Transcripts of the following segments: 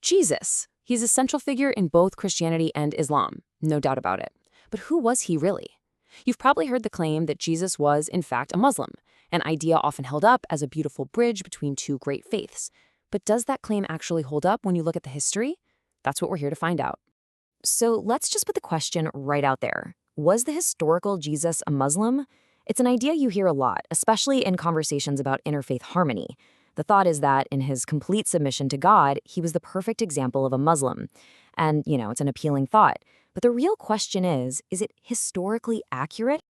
Jesus. He's a central figure in both Christianity and Islam, no doubt about it. But who was he really? You've probably heard the claim that Jesus was, in fact, a Muslim, an idea often held up as a beautiful bridge between two great faiths. But does that claim actually hold up when you look at the history? That's what we're here to find out. So let's just put the question right out there. Was the historical Jesus a Muslim? It's an idea you hear a lot, especially in conversations about interfaith harmony. The thought is that in his complete submission to God, he was the perfect example of a Muslim. And, it's an appealing thought. But the real question is it historically accurate?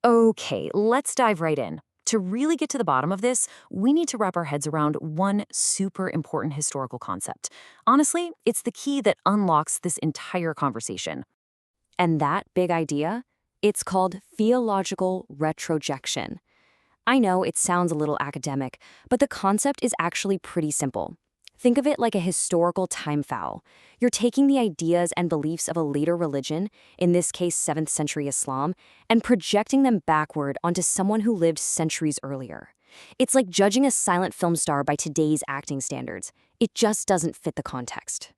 Okay, let's dive right in. To really get to the bottom of this, we need to wrap our heads around one super important historical concept. Honestly, it's the key that unlocks this entire conversation. And that big idea? It's called theological retrojection. I know it sounds a little academic, but the concept is actually pretty simple. Think of it like a historical time foul. You're taking the ideas and beliefs of a later religion, in this case 7th century Islam, and projecting them backward onto someone who lived centuries earlier. It's like judging a silent film star by today's acting standards. It just doesn't fit the context.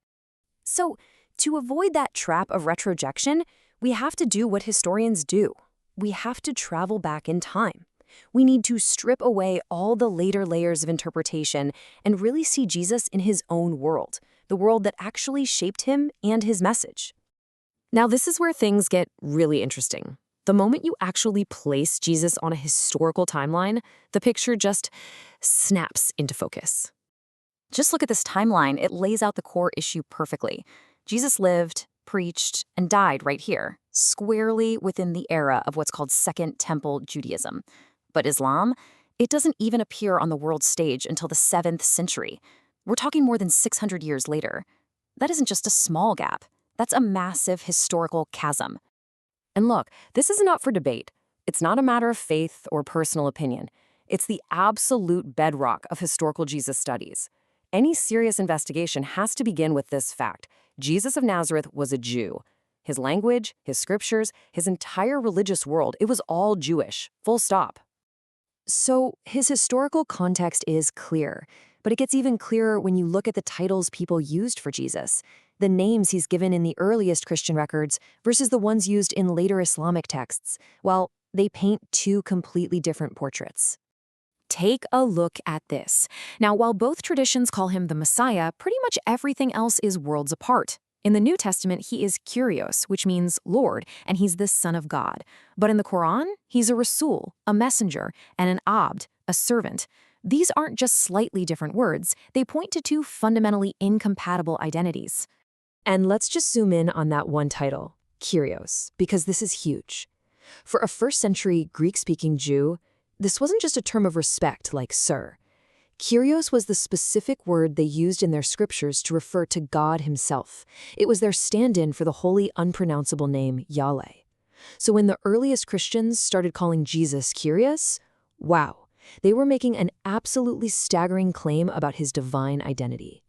So, to avoid that trap of retrojection, we have to do what historians do. We have to travel back in time. We need to strip away all the later layers of interpretation and really see Jesus in his own world, the world that actually shaped him and his message. Now, this is where things get really interesting. The moment you actually place Jesus on a historical timeline, the picture just snaps into focus. Just look at this timeline. It lays out the core issue perfectly. Jesus lived, preached, and died right here, squarely within the era of what's called Second Temple Judaism. But Islam, it doesn't even appear on the world stage until the 7th century. We're talking more than 600 years later. That isn't just a small gap. That's a massive historical chasm. And look, this isn't up for debate. It's not a matter of faith or personal opinion. It's the absolute bedrock of historical Jesus studies. Any serious investigation has to begin with this fact. Jesus of Nazareth was a Jew. His language, his scriptures, his entire religious world, it was all Jewish, full stop. So his historical context is clear, but it gets even clearer when you look at the titles people used for Jesus, the names he's given in the earliest Christian records versus the ones used in later Islamic texts. Well, they paint two completely different portraits. Take a look at this. Now, while both traditions call him the Messiah, pretty much everything else is worlds apart. In the New Testament, he is Kyrios, which means Lord, and he's the Son of God. But in the Quran, he's a Rasul, a messenger, and an Abd, a servant. These aren't just slightly different words. They point to two fundamentally incompatible identities. And let's just zoom in on that one title, Kyrios, because this is huge. For a first-century Greek-speaking Jew, this wasn't just a term of respect like sir. Kyrios was the specific word they used in their scriptures to refer to God himself. It was their stand-in for the holy, unpronounceable name Yahweh. So when the earliest Christians started calling Jesus Kyrios, wow, they were making an absolutely staggering claim about his divine identity.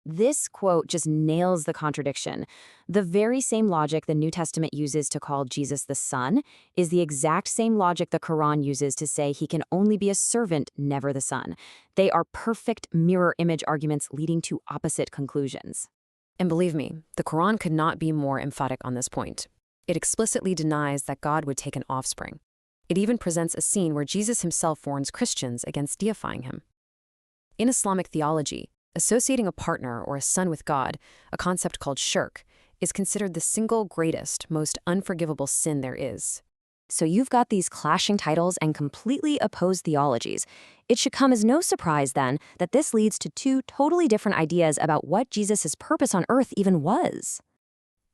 This quote just nails the contradiction. The very same logic the New Testament uses to call Jesus the Son is the exact same logic the Quran uses to say he can only be a servant, never the Son. They are perfect mirror image arguments leading to opposite conclusions. And believe me, the Quran could not be more emphatic on this point. It explicitly denies that God would take an offspring. It even presents a scene where Jesus himself warns Christians against deifying him. In Islamic theology, associating a partner or a son with God, a concept called shirk, is considered the single greatest, most unforgivable sin there is. So you've got these clashing titles and completely opposed theologies. It should come as no surprise, then, that this leads to two totally different ideas about what Jesus' purpose on earth even was.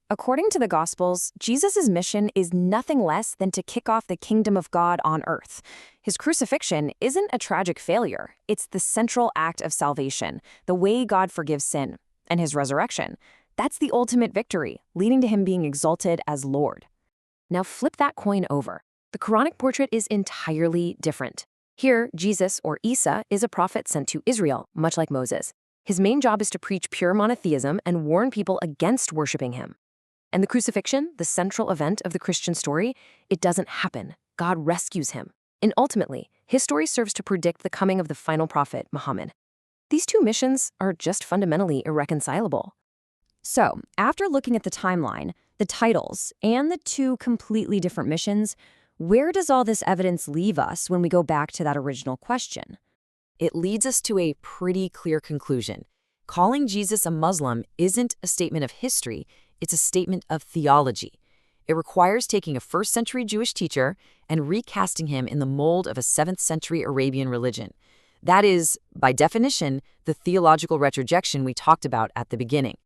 According to the Gospels, Jesus' mission is nothing less than to kick off the kingdom of God on earth. His crucifixion isn't a tragic failure. It's the central act of salvation, the way God forgives sin. And his resurrection, that's the ultimate victory, leading to him being exalted as Lord. Now flip that coin over. The Quranic portrait is entirely different. Here, Jesus, or Isa, is a prophet sent to Israel, much like Moses. His main job is to preach pure monotheism and warn people against worshiping him. And the crucifixion, the central event of the Christian story, it doesn't happen. God rescues him. And ultimately, his story serves to predict the coming of the final prophet, Muhammad. these two missions are just fundamentally irreconcilable. So, after looking at the timeline, the titles, and the two completely different missions, where does all this evidence leave us when we go back to that original question? It leads us to a pretty clear conclusion. Calling Jesus a Muslim isn't a statement of history, it's a statement of theology. It requires taking a first-century Jewish teacher and recasting him in the mold of a 7th-century Arabian religion. That is, by definition, the theological retrojection we talked about at the beginning.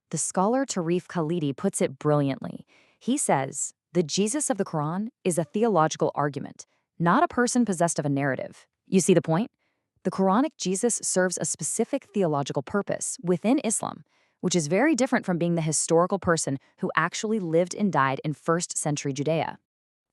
The scholar Tarif Khalidi puts it brilliantly. He says, the Jesus of the Quran is a theological argument, not a person possessed of a narrative. You see the point? The Quranic Jesus serves a specific theological purpose within Islam, which is very different from being the historical person who actually lived and died in 1st century Judea.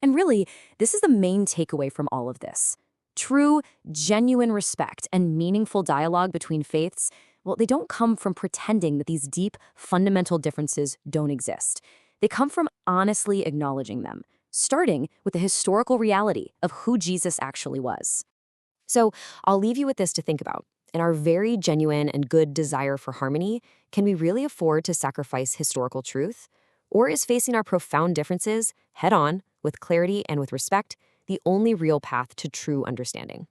And really, this is the main takeaway from all of this. True, genuine respect and meaningful dialogue between faiths, well, they don't come from pretending that these deep, fundamental differences don't exist. They come from honestly acknowledging them, starting with the historical reality of who Jesus actually was. So I'll leave you with this to think about. In our very genuine and good desire for harmony, can we really afford to sacrifice historical truth? Or is facing our profound differences head-on, with clarity and with respect, the only real path to true understanding?